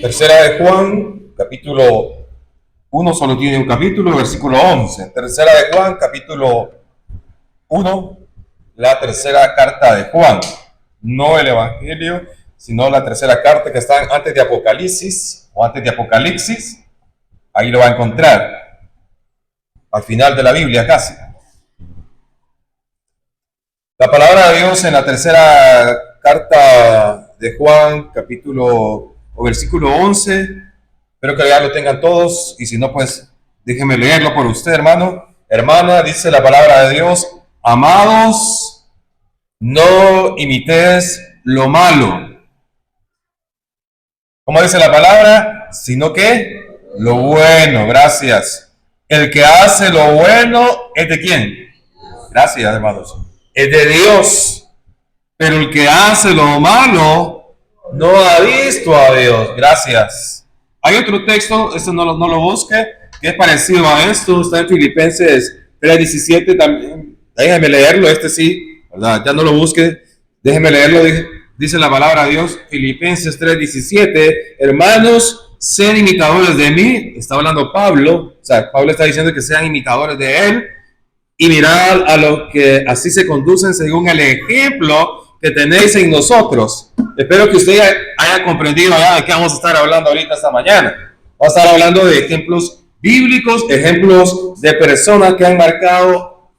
Tercera de Juan, capítulo 1, solo tiene un capítulo, versículo 11. Tercera de Juan, capítulo 1, la tercera carta de Juan. No el Evangelio, sino la tercera carta que está antes de Apocalipsis o antes de Apocalipsis. Ahí lo va a encontrar, al final de la Biblia casi. La palabra de Dios en la tercera carta de Juan, capítulo o versículo 11, espero que ya lo tengan todos, y si no, pues déjenme leerlo por usted, hermano. Hermana, dice la palabra de Dios: amados, no imitéis lo malo. ¿Cómo dice la palabra? Sino que lo bueno. Gracias. El que hace lo bueno es de ¿quién? Gracias, hermanos. Es de Dios. Pero el que hace lo malo no ha visto a Dios. Gracias. Hay otro texto, este no lo busque, que es parecido a esto. Está en Filipenses 3:17 también. Déjeme leerlo, este sí, ¿verdad? Ya no lo busque. Déjeme leerlo. Dice la palabra de Dios, Filipenses 3:17. Hermanos, sean imitadores de mí. Está hablando Pablo. O sea, Pablo está diciendo que sean imitadores de él. Y mirad a los que así se conducen según el ejemplo que tenéis en nosotros. Espero que usted haya comprendido ya de qué vamos a estar hablando ahorita esta mañana. Vamos a estar hablando de ejemplos bíblicos, ejemplos de personas que han marcado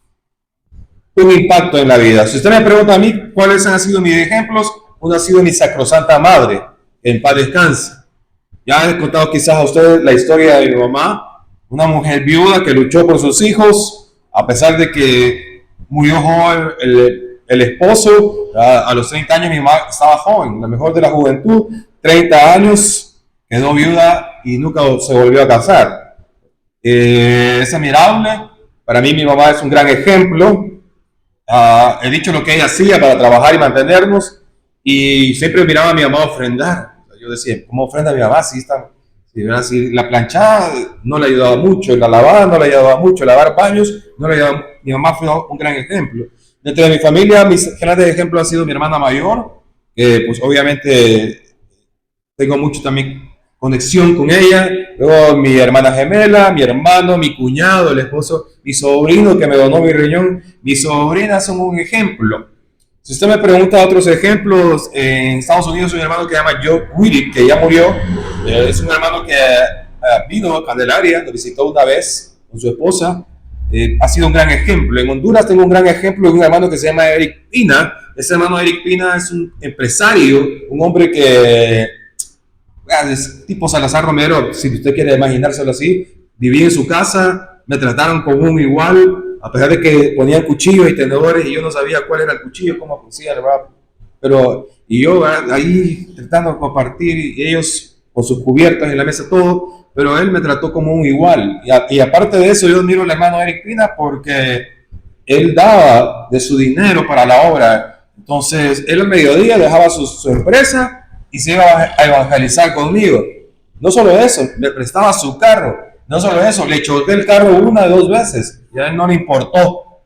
un impacto en la vida. Si usted me pregunta a mí cuáles han sido mis ejemplos, uno ha sido mi sacrosanta madre, en paz descanse. Ya he contado quizás a usted la historia de mi mamá, una mujer viuda que luchó por sus hijos, a pesar de que murió joven el esposo. A los 30 años mi mamá estaba joven, la mejor de la juventud, 30 años, quedó viuda y nunca se volvió a casar. Es admirable. Para mí mi mamá es un gran ejemplo. He dicho lo que ella hacía para trabajar y mantenernos, y siempre miraba a mi mamá ofrendar. Yo decía, ¿cómo ofrenda mi mamá? Si la planchada no le ayudaba mucho, la lavada no le ayudaba mucho, lavar baños no le ayudaba. Mi mamá fue un gran ejemplo. Dentro de mi familia, mis grandes ejemplos han sido mi hermana mayor, que pues obviamente tengo mucho también conexión con ella. Luego mi hermana gemela, mi hermano, mi cuñado, el esposo, mi sobrino que me donó mi riñón. Mis sobrinas son un ejemplo. Si usted me pregunta otros ejemplos, en Estados Unidos hay un hermano que se llama Joe Whittick, que ya murió. Es un hermano que vino a Candelaria, lo visitó una vez con su esposa. Ha sido un gran ejemplo. En Honduras tengo un gran ejemplo de un hermano que se llama Eric Pina. Ese hermano Eric Pina es un empresario, un hombre que es tipo Salazar Romero, si usted quiere imaginárselo así. Viví en su casa, me trataron como un igual, a pesar de que ponían cuchillos y tenedores y yo no sabía cuál era el cuchillo, cómo pusía, ¿verdad? Pero, y yo ahí tratando de compartir, y ellos con sus cubiertas en la mesa, todo, pero él me trató como un igual. Y aparte de eso, yo admiro al hermano Eric Pina porque él daba de su dinero para la obra. Entonces, él al mediodía dejaba su empresa y se iba a evangelizar conmigo. No solo eso, me prestaba su carro. No solo eso, le choqué el carro 1 o 2 veces y a él no le importó.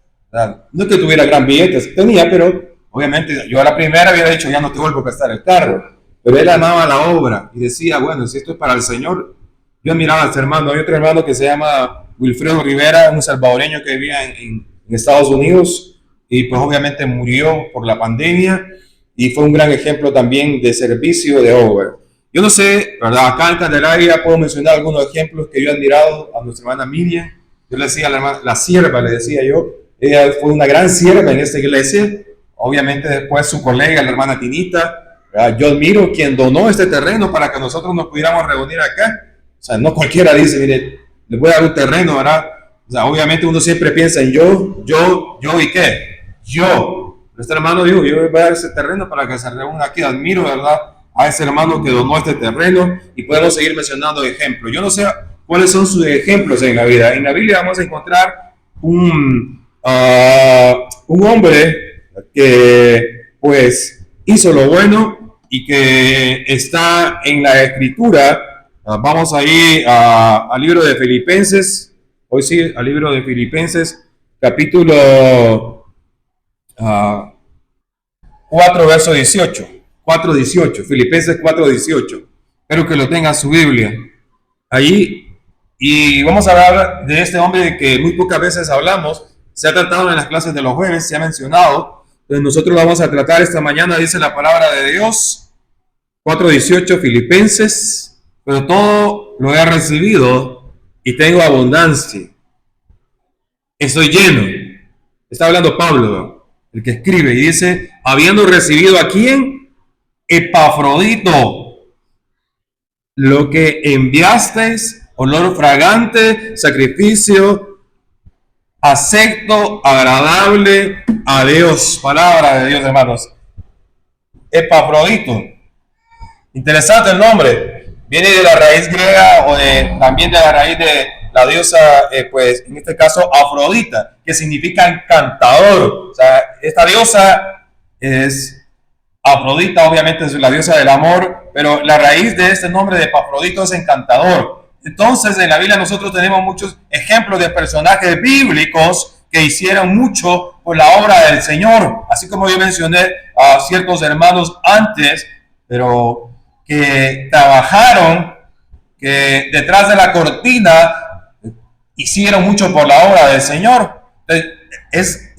No es que tuviera gran billetes, tenía, pero obviamente yo a la primera había dicho, ya no te vuelvo a prestar el carro. Pero él amaba la obra y decía, bueno, si esto es para el Señor. Yo admiraba a este hermano. Hay otro hermano que se llama Wilfredo Rivera, un salvadoreño que vivía en Estados Unidos, y pues obviamente murió por la pandemia, y fue un gran ejemplo también de servicio de obra. Yo no sé, ¿verdad? Acá en Candelaria puedo mencionar algunos ejemplos que yo he admirado a nuestra hermana Miriam. Yo le decía a la hermana, la sierva, le decía yo. Ella fue una gran sierva en esta iglesia. Obviamente después su colega, la hermana Tinita. ¿Verdad? Yo admiro quien donó este terreno para que nosotros nos pudiéramos reunir acá. O sea, no cualquiera dice, mire, le voy a dar un terreno, ¿verdad? O sea, obviamente uno siempre piensa en yo y qué. Yo. Este hermano dijo, yo voy a dar ese terreno para que se reúna aquí. Admiro, ¿verdad?, a ese hermano que donó este terreno, y podemos seguir mencionando ejemplos. Yo no sé cuáles son sus ejemplos en la vida. En la Biblia vamos a encontrar un hombre que pues hizo lo bueno y que está en la Escritura. Vamos a ir al libro de Filipenses. Hoy sí, al libro de Filipenses, capítulo 4, verso 18. 4:18, Filipenses 4:18. Espero que lo tenga en su Biblia. Allí, y vamos a hablar de este hombre de que muy pocas veces hablamos. Se ha tratado en las clases de los jueves, se ha mencionado. Entonces nosotros lo vamos a tratar esta mañana, dice la palabra de Dios. 4:18, Filipenses. Pero todo lo he recibido y tengo abundancia. Estoy lleno. Está hablando Pablo, el que escribe, y dice, habiendo recibido ¿a quién? Epafrodito, lo que enviasteis, olor fragante, sacrificio, acepto, agradable a Dios. Palabra de Dios, hermanos. Epafrodito. Interesante el nombre. Viene de la raíz griega o también de la raíz de la diosa, pues en este caso Afrodita, que significa encantador. O sea, esta diosa es Afrodita, obviamente es la diosa del amor, pero la raíz de este nombre de Epafrodito es encantador. Entonces, en la Biblia nosotros tenemos muchos ejemplos de personajes bíblicos que hicieron mucho por la obra del Señor, así como yo mencioné a ciertos hermanos antes, pero que trabajaron, que detrás de la cortina hicieron mucho por la obra del Señor. Es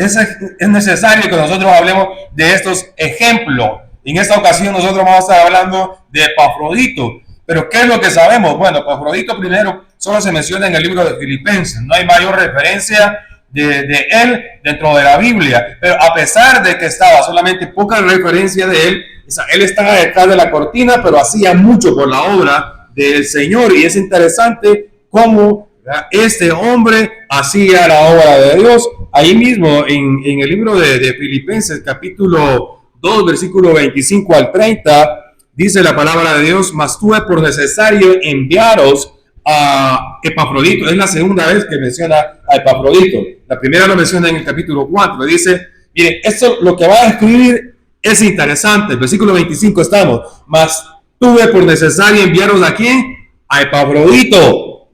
necesario que nosotros hablemos de estos ejemplos. En esta ocasión nosotros vamos a estar hablando de Epafrodito. Pero ¿qué es lo que sabemos? Bueno, Epafrodito primero solo se menciona en el libro de Filipenses. No hay mayor referencia de él dentro de la Biblia. Pero a pesar de que estaba solamente poca referencia de él, él estaba detrás de la cortina, pero hacía mucho por la obra del Señor. Y es interesante cómo este hombre hacía la obra de Dios. Ahí mismo en el libro de Filipenses, capítulo 2, versículo 25 al 30, dice la palabra de Dios, mas tuve por necesario enviaros a Epafrodito. Es la segunda vez que menciona a Epafrodito. La primera lo menciona en el capítulo 4. Dice, miren, esto lo que va a escribir es interesante. El versículo 25 estamos, mas tuve por necesario enviaros ¿a quién? A Epafrodito,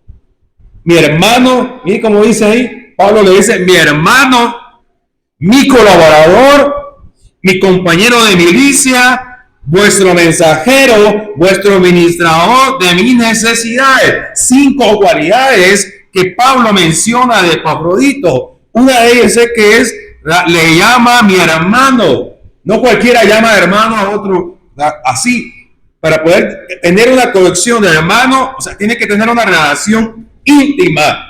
mi hermano. Miren cómo dice ahí, Pablo le dice, mi hermano, mi colaborador, mi compañero de milicia, vuestro mensajero, vuestro ministrador de mis necesidades. 5 cualidades que Pablo menciona de Epafrodito. Una de ellas es que le llama mi hermano. No cualquiera llama hermano a otro así. Para poder tener una conexión de hermano, o sea, tiene que tener una relación íntima.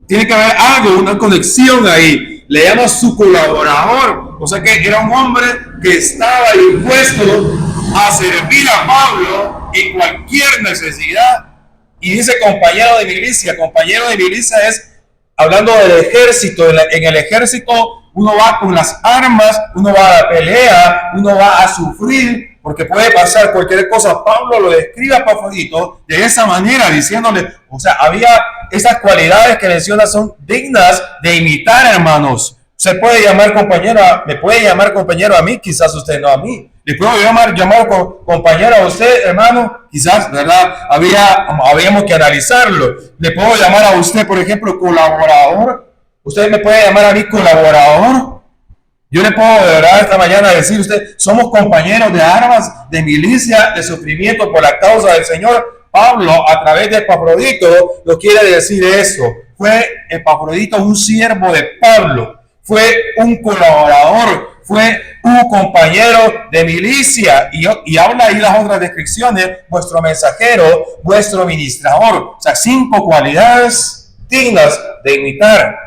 Tiene que haber algo, una conexión ahí. Le llama su colaborador. O sea que era un hombre que estaba dispuesto a servir a Pablo en cualquier necesidad. Y dice compañero de milicia. Compañero de milicia es hablando del ejército. En el ejército uno va con las armas, uno va a la pelea, uno va a sufrir, porque puede pasar cualquier cosa. Pablo lo describe a Epafrodito de esa manera, diciéndole, o sea, había esas cualidades que menciona son dignas de imitar, hermanos. Se puede llamar compañero, me puede llamar compañero a mí, quizás usted no a mí. Le puedo llamar compañero a usted, hermano, quizás, ¿verdad? Habíamos que analizarlo. Le puedo llamar a usted, por ejemplo, colaborador. Usted me puede llamar a mí colaborador. Yo le puedo de verdad esta mañana decir a usted, somos compañeros de armas, de milicia, de sufrimiento por la causa del Señor. Pablo, a través de Epafrodito, lo quiere decir eso. Fue Epafrodito un siervo de Pablo, fue un colaborador, fue un compañero de milicia. Y habla ahí las otras descripciones, vuestro mensajero, vuestro ministrador. O sea, 5 cualidades dignas de imitar.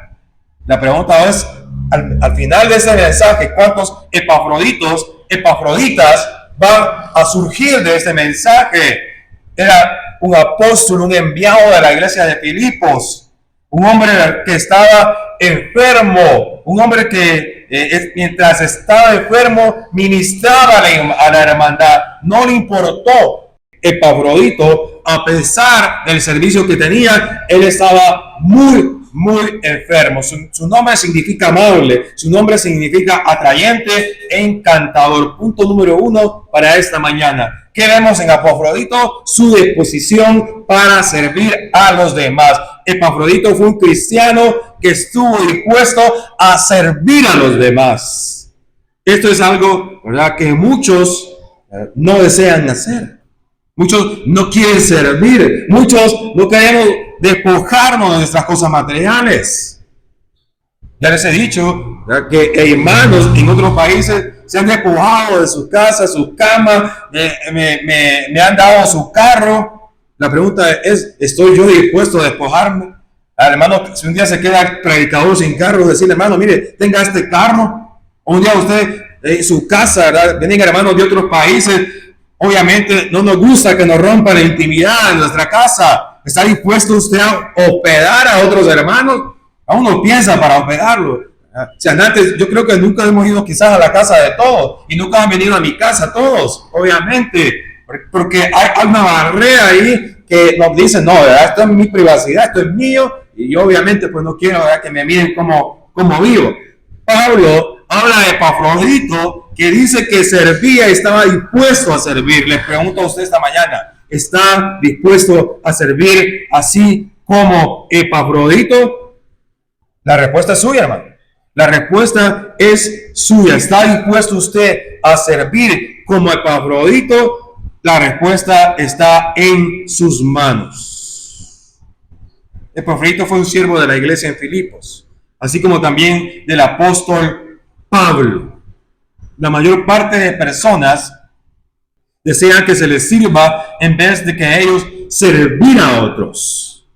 La pregunta es, al final de ese mensaje, ¿cuántos epafroditas van a surgir de este mensaje? Era un apóstol, un enviado de la iglesia de Filipos, un hombre que estaba enfermo, un hombre que mientras estaba enfermo ministraba a la hermandad. No le importó. Epafrodito, a pesar del servicio que tenía, él estaba muy enfermo. Su nombre significa amable, su nombre significa atrayente e encantador. Punto número 1 para esta mañana. ¿Qué vemos en Epafrodito? Su disposición para servir a los demás. Epafrodito fue un cristiano que estuvo dispuesto a servir a los demás. Esto es algo, ¿verdad?, que muchos no desean hacer. Muchos no quieren servir. Muchos no queremos despojarnos de nuestras cosas materiales. Ya les he dicho, ¿verdad?, que hermanos en otros países se han despojado de sus casas, sus camas, me han dado su carro. La pregunta es, ¿estoy yo dispuesto a despojarme? Al hermano, si un día se queda el predicador sin carro, decirle, hermano, mire, tenga este carro. O un día usted, su casa, ¿verdad?, vienen hermanos de otros países. Obviamente no nos gusta que nos rompan la intimidad en nuestra casa. ¿Está dispuesto usted a hospedar a otros hermanos? Aún no piensa para hospedarlo. O sea, antes, yo creo que nunca hemos ido quizás a la casa de todos y nunca han venido a mi casa todos, obviamente, porque hay una barrera ahí que nos dice, no, ¿verdad?, esto es mi privacidad, esto es mío, y yo obviamente pues no quiero, ¿verdad?, que me miren como vivo. Pablo habla de Epafrodito, que dice que servía y estaba dispuesto a servir. Les pregunto a usted esta mañana, ¿está dispuesto a servir así como Epafrodito? La respuesta es suya, hermano. La respuesta es suya. ¿Está dispuesto usted a servir como Epafrodito? La respuesta está en sus manos. Epafrodito fue un siervo de la iglesia en Filipos, así como también del apóstol Pablo. La mayor parte de personas desean que se les sirva en vez de que ellos servir a otros.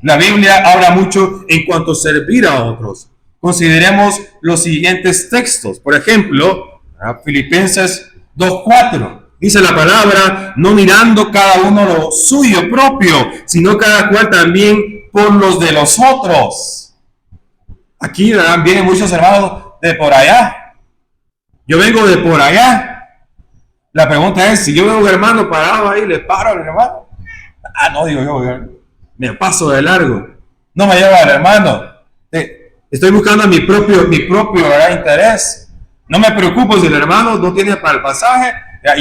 La Biblia habla mucho en cuanto a servir a otros. Consideremos los siguientes textos. Por ejemplo, Filipenses 2:4. Dice la palabra, no mirando cada uno lo suyo propio, sino cada cual también por los de los otros. Aquí, ¿verdad?, vienen muchos hermanos de por allá. Yo vengo de por allá. La pregunta es, si yo veo a un hermano parado ahí, ¿le paro al hermano? No, digo yo, me paso de largo. No me llevo al hermano. Estoy buscando mi propio ¿verdad?, interés. No me preocupo si el hermano no tiene para el pasaje.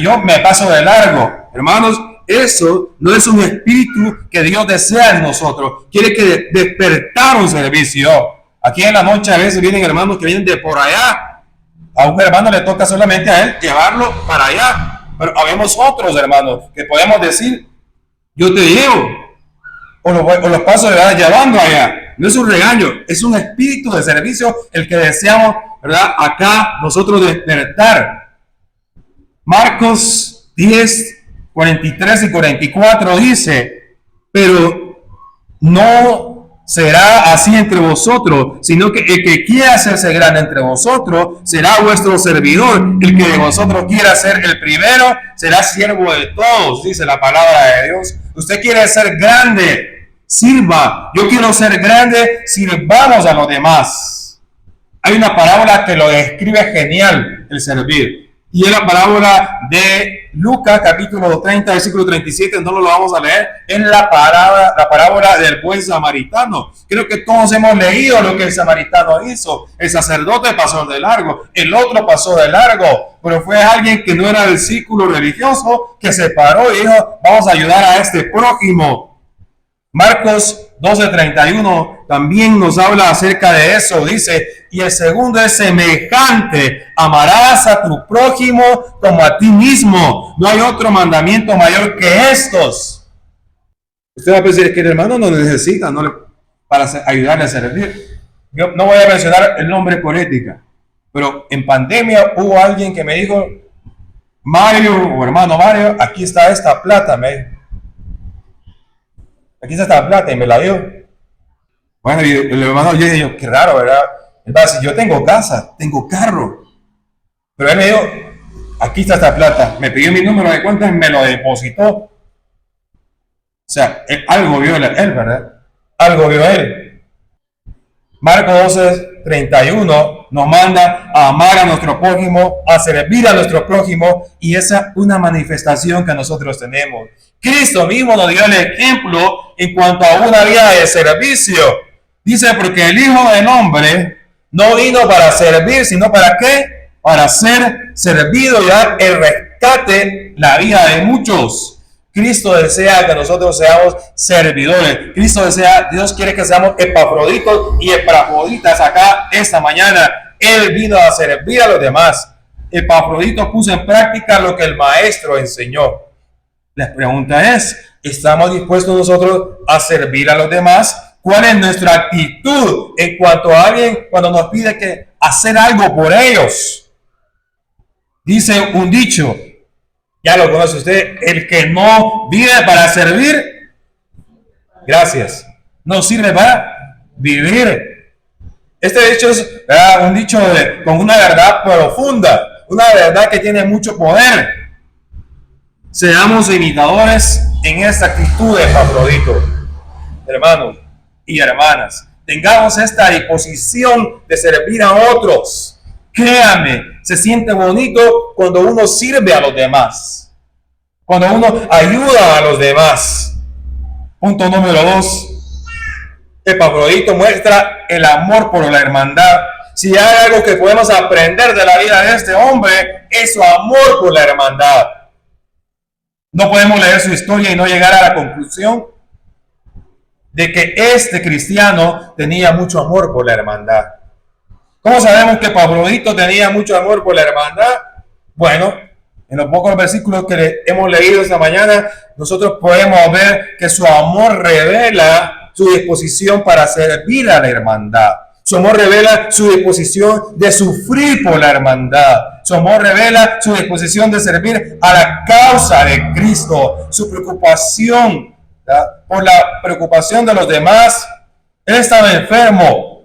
Yo me paso de largo. Hermanos, eso no es un espíritu que Dios desea en nosotros. Quiere que despertar un servicio. Aquí en la noche a veces vienen hermanos que vienen de por allá. A un hermano le toca solamente a él llevarlo para allá. Pero habemos otros hermanos que podemos decir, yo te llevo. O los paso, ¿verdad?, llevando allá. No es un regaño, es un espíritu de servicio el que deseamos, ¿verdad?, acá nosotros despertar. Marcos 10, 43 y 44 dice, pero no será así entre vosotros, sino que el que quiera hacerse grande entre vosotros será vuestro servidor. El que de vosotros quiera ser el primero será siervo de todos, dice la palabra de Dios. Usted quiere ser grande, sirva. Yo quiero ser grande, sirvamos a los demás. Hay una parábola que lo describe genial, el servir. Y es la parábola de Lucas, capítulo 30, versículo 37, no lo vamos a leer. Es la parábola del buen samaritano. Creo que todos hemos leído lo que el samaritano hizo. El sacerdote pasó de largo, el otro pasó de largo, pero fue alguien que no era del círculo religioso, que se paró y dijo, vamos a ayudar a este prójimo. Marcos 12:31 también nos habla acerca de eso. Dice, y el segundo es semejante, amarás a tu prójimo como a ti mismo. No hay otro mandamiento mayor que estos. Usted va a pensar que el hermano no necesita para ayudarle a servir. Yo no voy a mencionar el nombre por ética, pero en pandemia hubo alguien que me dijo, Mario o hermano Mario, aquí está esta plata, me dijo. Aquí está esta plata y me la dio. Bueno, y el hermano yo dije, qué raro, ¿verdad? Entonces, yo tengo casa, tengo carro. Pero él me dijo, aquí está esta plata. Me pidió mi número de cuenta y me lo depositó. O sea, algo vio él, ¿verdad? Algo vio él. Marcos 12:31 nos manda a amar a nuestro prójimo, a servir a nuestro prójimo, y esa es una manifestación que nosotros tenemos. Cristo mismo nos dio el ejemplo en cuanto a una vida de servicio. Dice, porque el Hijo del Hombre no vino para servir, sino ¿para qué? Para ser servido y dar el rescate, la vida de muchos. Cristo desea que nosotros seamos servidores. Cristo desea, Dios quiere que seamos epafroditos y epafroditas acá esta mañana. Él vino a servir a los demás. Epafrodito puso en práctica lo que el maestro enseñó. La pregunta es, ¿estamos dispuestos nosotros a servir a los demás? ¿Cuál es nuestra actitud en cuanto a alguien cuando nos pide que hacer algo por ellos? Dice un dicho, ya lo conoce usted, el que no vive para servir, gracias, no sirve para vivir. Este dicho es un dicho con una verdad profunda, una verdad que tiene mucho poder. Seamos imitadores en esta actitud de Epafrodito, hermanos y hermanas. Tengamos esta disposición de servir a otros. Créame, se siente bonito cuando uno sirve a los demás, cuando uno ayuda a los demás. Punto número 2. Epafrodito muestra el amor por la hermandad. Si hay algo que podemos aprender de la vida de este hombre, es su amor por la hermandad. No podemos leer su historia y no llegar a la conclusión de que este cristiano tenía mucho amor por la hermandad. ¿Cómo sabemos que Epafrodito tenía mucho amor por la hermandad? Bueno, en los pocos versículos que hemos leído esta mañana, nosotros podemos ver que su amor revela su disposición para servir a la hermandad. Su amor revela su disposición de sufrir por la hermandad. Su amor revela su disposición de servir a la causa de Cristo. Su preocupación, ¿verdad?, por la preocupación de los demás. Él estaba enfermo,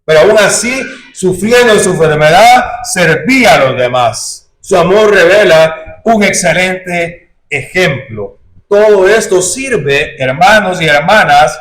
pero aún así, sufriendo su enfermedad, servía a los demás. Su amor revela un excelente ejemplo. Todo esto sirve, hermanos y hermanas,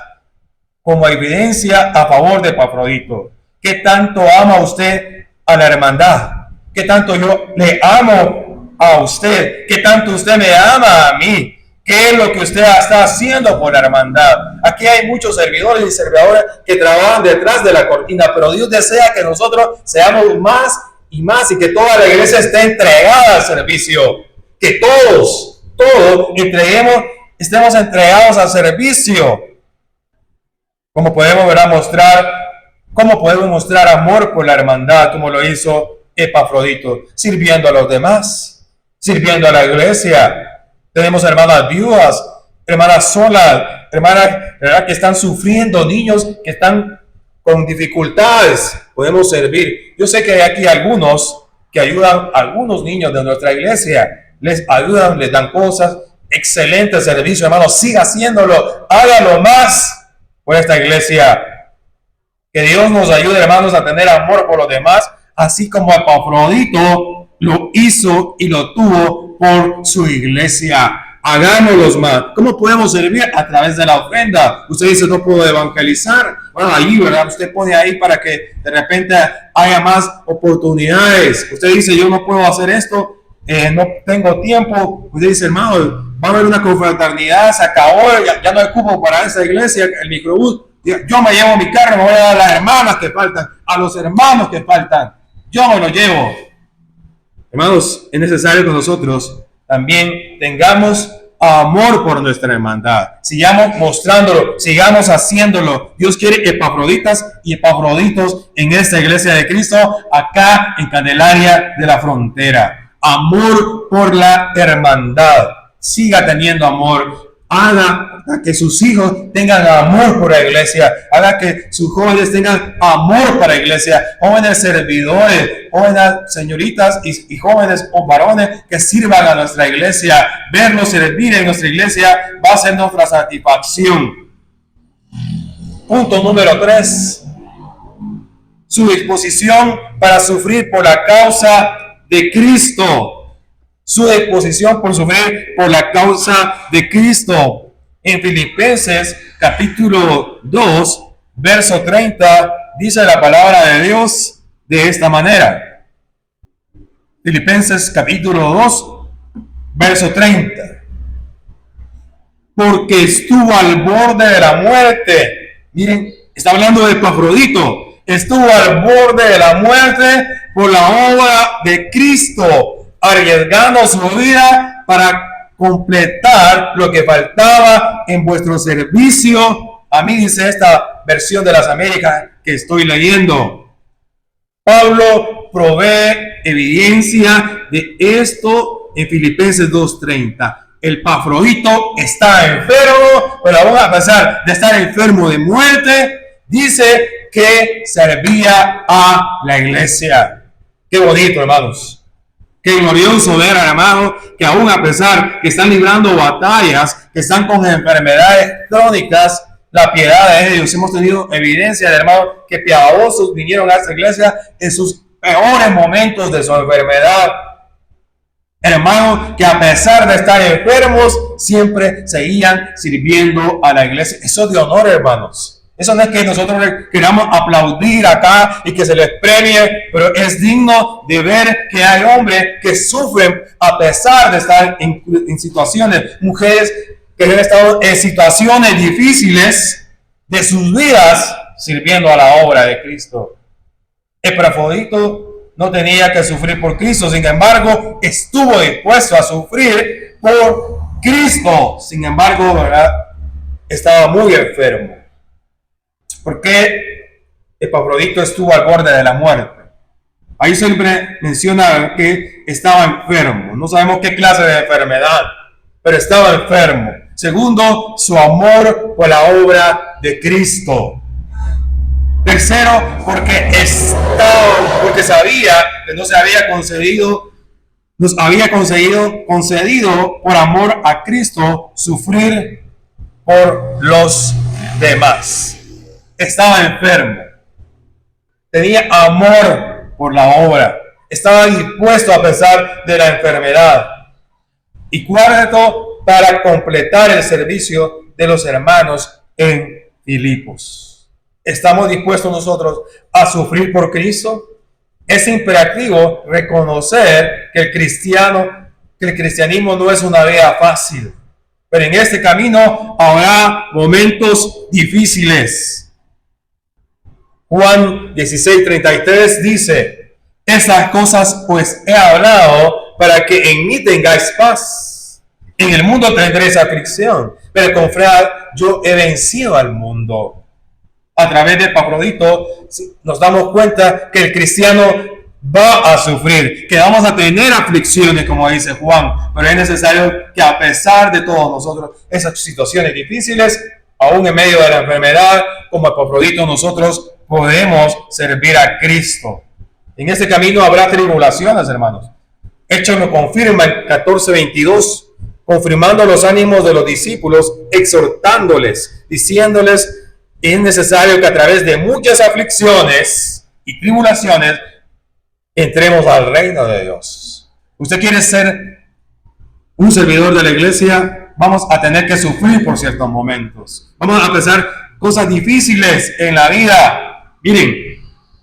como evidencia a favor de Epafrodito. ¿Qué tanto ama usted a la hermandad? ¿Qué tanto yo le amo a usted? ¿Qué tanto usted me ama a mí? ¿Qué es lo que usted está haciendo por la hermandad? Aquí hay muchos servidores y servidoras que trabajan detrás de la cortina, pero Dios desea que nosotros seamos más y más y que toda la iglesia esté entregada al servicio. Que todos estemos entregados al servicio. ¿Cómo podemos mostrar amor por la hermandad como lo hizo Epafrodito? Sirviendo a los demás, sirviendo a la iglesia. Tenemos hermanas viudas, hermanas solas, hermanas, ¿verdad?, que están sufriendo, niños que están con dificultades. Podemos servir. Yo sé que hay aquí algunos que ayudan a algunos niños de nuestra iglesia. Les ayudan, les dan cosas. Excelente servicio, hermano. Siga haciéndolo. Hágalo más por esta iglesia. Que Dios nos ayude, hermanos, a tener amor por los demás, así como Epafrodito lo hizo y lo tuvo por su iglesia. Hagámoslos más. ¿Cómo podemos servir? A través de la ofrenda. Usted dice, no puedo evangelizar. Bueno, ahí, ¿verdad? Usted pone ahí para que de repente haya más oportunidades. Usted dice, yo no puedo hacer esto, no tengo tiempo. Usted dice, hermano, va a haber una confraternidad, se acabó, ya no hay cupo para esa iglesia, el microbús. Yo me llevo mi carro, me voy a dar a las hermanas que faltan, a los hermanos que faltan. Yo me lo llevo. Hermanos, es necesario que nosotros también tengamos amor por nuestra hermandad. Sigamos mostrándolo, sigamos haciéndolo. Dios quiere Epafroditas y Epafroditos en esta iglesia de Cristo, acá en Candelaria de la Frontera. Amor por la hermandad. Siga teniendo amor. Haga que sus hijos tengan amor por la iglesia. Haga que sus jóvenes tengan amor para la iglesia. Jóvenes servidores, jóvenes señoritas y jóvenes o varones que sirvan a nuestra iglesia. Verlos servir en nuestra iglesia va a ser nuestra satisfacción. Punto número 3. Su disposición para sufrir por la causa de Cristo. Su disposición por sufrir por la causa de Cristo. En Filipenses capítulo 2, verso 30, dice la palabra de Dios de esta manera. Filipenses capítulo 2, verso 30. Porque estuvo al borde de la muerte. Miren, está hablando de Epafrodito. Estuvo al borde de la muerte por la obra de Cristo, arriesgando su vida para completar lo que faltaba en vuestro servicio. A mí dice esta versión de las Américas que estoy leyendo. Pablo provee evidencia de esto en Filipenses 2:30. Epafrodito está enfermo, pero aún a pesar de estar enfermo de muerte, dice que servía a la iglesia. Qué bonito, hermanos. Qué glorioso ver, hermanos, que aún a pesar que están librando batallas, que están con enfermedades crónicas, la piedad de ellos. Hemos tenido evidencia de hermanos que piadosos vinieron a esta iglesia en sus peores momentos de su enfermedad. Hermanos, que a pesar de estar enfermos, siempre seguían sirviendo a la iglesia. Eso es de honor, hermanos. Eso no es que nosotros queramos aplaudir acá y que se les premie, pero es digno de ver que hay hombres que sufren a pesar de estar en situaciones, mujeres que han estado en situaciones difíciles de sus vidas sirviendo a la obra de Cristo. Epafrodito no tenía que sufrir por Cristo, sin embargo, estuvo dispuesto a sufrir por Cristo. Sin embargo, ¿verdad? Estaba muy enfermo. ¿Por qué Epafrodito estuvo al borde de la muerte? Ahí siempre menciona que estaba enfermo. No sabemos qué clase de enfermedad, pero estaba enfermo. Segundo, su amor por la obra de Cristo. Tercero, porque sabía que nos había concedido por amor a Cristo sufrir por los demás. Estaba enfermo, tenía amor por la obra, estaba dispuesto a pesar de la enfermedad. Y cuarto, para completar el servicio de los hermanos en Filipos. ¿Estamos dispuestos nosotros a sufrir por Cristo? Es imperativo reconocer que el cristianismo no es una vida fácil, pero en este camino habrá momentos difíciles. Juan 16:33 dice: estas cosas pues he hablado para que en mí tengáis paz. En el mundo tendréis aflicción, pero confiad, yo he vencido al mundo. A través de Epafrodito nos damos cuenta que el cristiano va a sufrir, que vamos a tener aflicciones, como dice Juan, pero es necesario que a pesar de todos nosotros, esas situaciones difíciles, aún en medio de la enfermedad, como Epafrodito, nosotros podemos servir a Cristo. En este camino habrá tribulaciones, hermanos. Hechos lo confirma en 14:22, confirmando los ánimos de los discípulos, exhortándoles, diciéndoles: es necesario que a través de muchas aflicciones y tribulaciones entremos al reino de Dios. ¿Usted quiere ser un servidor de la iglesia? Vamos a tener que sufrir por ciertos momentos. Vamos a pasar cosas difíciles en la vida. Miren,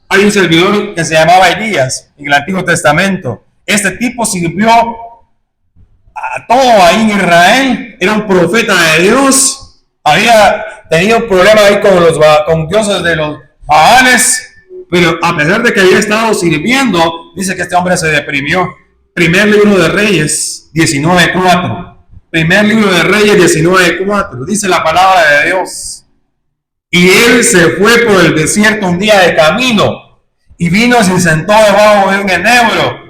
hay un servidor que se llamaba Elías en el Antiguo Testamento. Este tipo sirvió a todo ahí en Israel. Era un profeta de Dios. Había tenido problemas ahí con dioses de los Baales, pero a pesar de que había estado sirviendo, dice que este hombre se deprimió. Primer libro de Reyes 19:4. Primer libro de Reyes 19:4. Dice la palabra de Dios: y él se fue por el desierto un día de camino y vino y se sentó debajo de un enebro.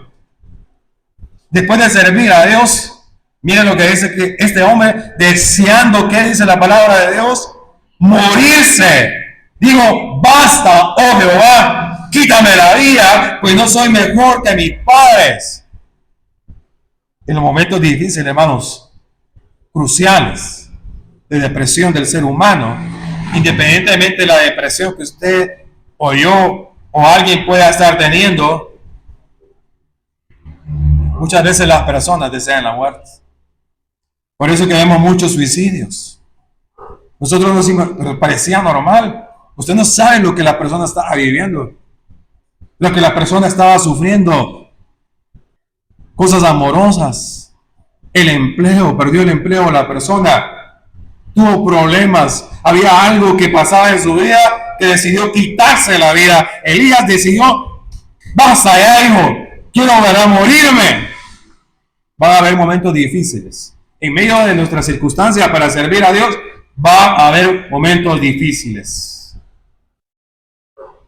Después de servir a Dios, miren lo que dice que este hombre, deseando, ¿qué dice la palabra de Dios? Morirse. Digo: basta, oh Jehová, quítame la vida, pues no soy mejor que mis padres. En los momentos difíciles, hermanos, cruciales de depresión del ser humano, independientemente de la depresión que usted o yo o alguien pueda estar teniendo, muchas veces las personas desean la muerte. Por eso que vemos muchos suicidios. Nosotros nos parecía normal. Usted no sabe lo que la persona estaba viviendo, lo que la persona estaba sufriendo, cosas amorosas, el empleo, perdió el empleo la persona, tuvo problemas, había algo que pasaba en su vida que decidió quitarse la vida. Elías decidió: basta ya, hijo, quiero morirme. Van a haber momentos difíciles. En medio de nuestras circunstancias para servir a Dios, va a haber momentos difíciles.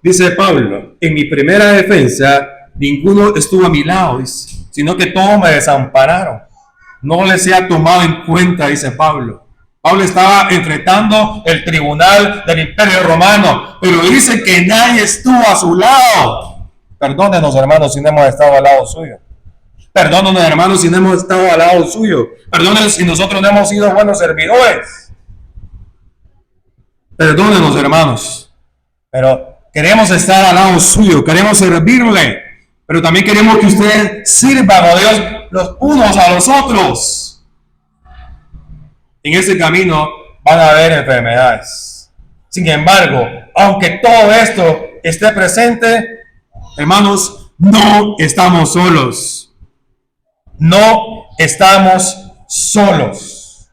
Dice Pablo: en mi primera defensa, ninguno estuvo a mi lado, sino que todos me desampararon. no les sea tomado en cuenta, dice Pablo. Pablo estaba enfrentando el tribunal del Imperio Romano, pero dice que nadie estuvo a su lado. Perdónenos, hermanos, si no hemos estado al lado suyo. Perdónenos, hermanos, si no hemos estado al lado suyo. Perdónenos si nosotros no hemos sido buenos servidores. Perdónenos, hermanos. Pero queremos estar al lado suyo, queremos servirle. Pero también queremos que ustedes sirvan a Dios los unos a los otros. En ese camino van a haber enfermedades. Sin embargo, aunque todo esto esté presente, hermanos, no estamos solos. No estamos solos.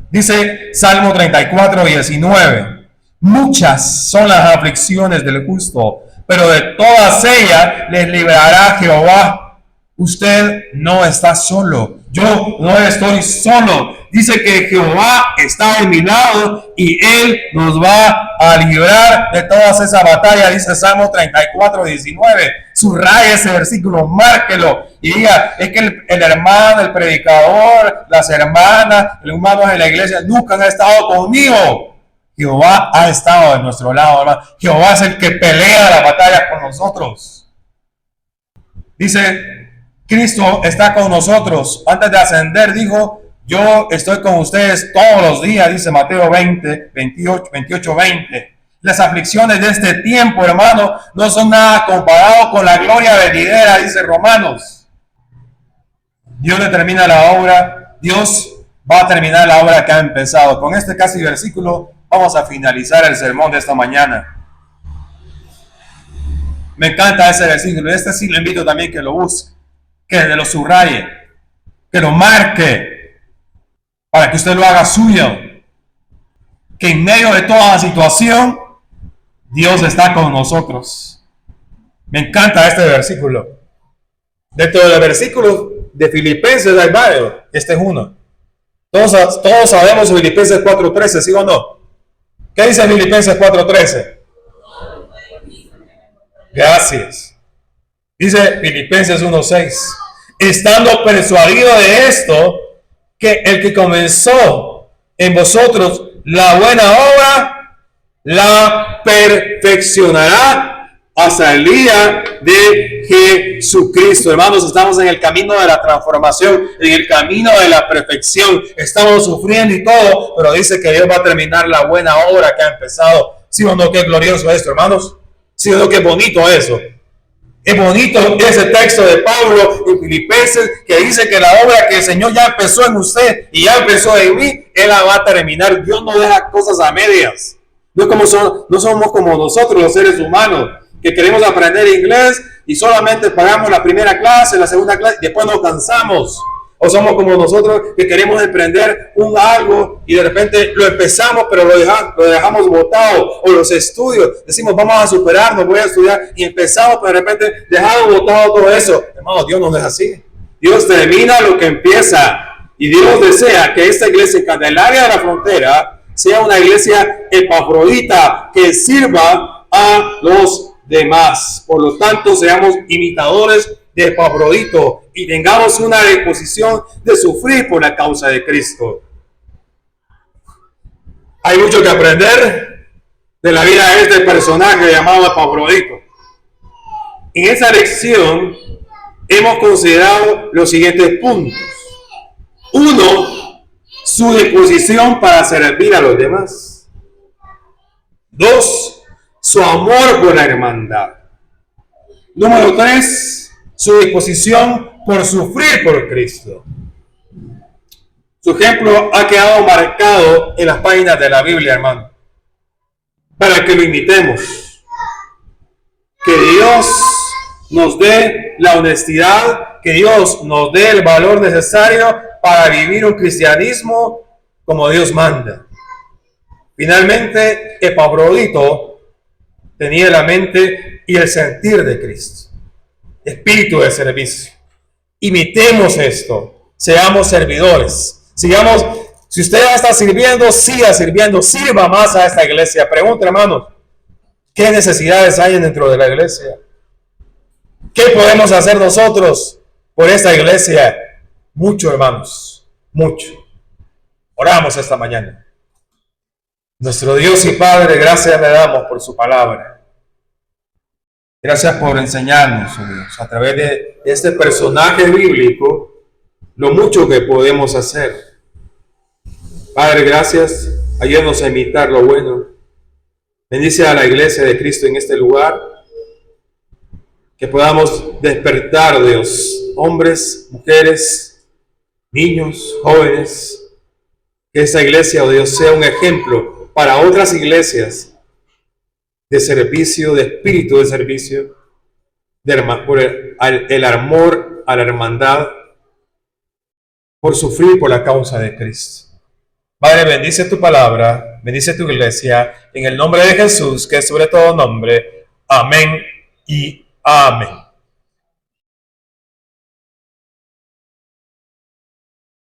Dice Salmo 34, 19. Muchas son las aflicciones del justo, pero de todas ellas les librará Jehová. Usted no está solo. Yo no estoy solo. Dice que Jehová está de mi lado y Él nos va a librar de todas esas batallas. Dice Salmo 34, 19. Subraya ese versículo, márquelo y diga, es que el hermano, el predicador, las hermanas, los hermanos de la iglesia nunca han estado conmigo. Jehová ha estado de nuestro lado, hermano. Jehová es el que pelea las batallas con nosotros. Dice, Cristo está con nosotros. Antes de ascender dijo, yo estoy con ustedes todos los días, dice Mateo 28, 20. Las aflicciones de este tiempo, hermano, no son nada comparado con la gloria venidera, dice Romanos. Dios determina la obra, Dios va a terminar la obra que ha empezado. Con este casi versículo vamos a finalizar el sermón de esta mañana. Me encanta ese versículo. Este sí lo invito también que lo busque, que lo subraye, que lo marque, para que usted lo haga suyo. Que en medio de toda la situación, Dios está con nosotros. Me encanta este versículo. Dentro de los versículos de Filipenses hay varios. Este es uno. Todos sabemos Filipenses 4:13, ¿sí o no? ¿Qué dice Filipenses 4:13? Gracias. Dice Filipenses 1:6. Estando persuadido de esto, que el que comenzó en vosotros la buena obra, la perfeccionará hasta el día de Jesucristo. Hermanos, estamos en el camino de la transformación, en el camino de la perfección. Estamos sufriendo y todo, pero dice que Dios va a terminar la buena obra que ha empezado. ¿Sí o no? Qué glorioso esto, hermanos. ¿Sí o no? Qué bonito eso. Es bonito ese texto de Pablo en Filipenses que dice que la obra que el Señor ya empezó en usted y ya empezó en mí, Él la va a terminar. Dios no deja cosas a medias. No somos como nosotros los seres humanos, que queremos aprender inglés y solamente pagamos la primera clase, la segunda clase y después nos cansamos. O somos como nosotros que queremos emprender algo y de repente lo empezamos pero lo dejamos botado. O los estudios, decimos vamos a superarnos, voy a estudiar y empezamos pero de repente dejamos botado todo eso. Hermano, Dios no es así. Dios termina lo que empieza y Dios desea que esta iglesia en Candelaria de la Frontera sea una iglesia epafrodita que sirva a los demás. Por lo tanto, seamos imitadores de Epafrodito y tengamos una disposición de sufrir por la causa de Cristo. Hay mucho que aprender de la vida de este personaje llamado Epafrodito. En esa lección hemos considerado los siguientes puntos. 1. Su disposición para servir a los demás. 2. Su amor por la hermandad. Número 3. Su disposición por sufrir por Cristo. Su ejemplo ha quedado marcado en las páginas de la Biblia, hermano, para que lo imitemos. Que Dios nos dé la honestidad, que Dios nos dé el valor necesario para vivir un cristianismo como Dios manda. Finalmente, Epafrodito tenía la mente y el sentir de Cristo. Espíritu de servicio. Imitemos esto. Seamos servidores. Sigamos. Si usted ya está sirviendo, siga sirviendo. Sirva más a esta iglesia. Pregunta, hermanos, ¿qué necesidades hay dentro de la iglesia? ¿Qué podemos hacer nosotros por esta iglesia? Mucho, hermanos, mucho. Oramos esta mañana. Nuestro Dios y Padre, gracias le damos por su palabra. Gracias por enseñarnos, oh Dios, a través de este personaje bíblico, lo mucho que podemos hacer. Padre, gracias. Ayúdanos a imitar lo bueno. Bendice a la iglesia de Cristo en este lugar. Que podamos despertar, Dios, hombres, mujeres, niños, jóvenes. Que esta iglesia, oh Dios, sea un ejemplo para otras iglesias de servicio, de espíritu de servicio, por el amor a la hermandad, por sufrir por la causa de Cristo. Padre, bendice tu palabra, bendice tu iglesia, en el nombre de Jesús, que es sobre todo nombre. Amén y amén.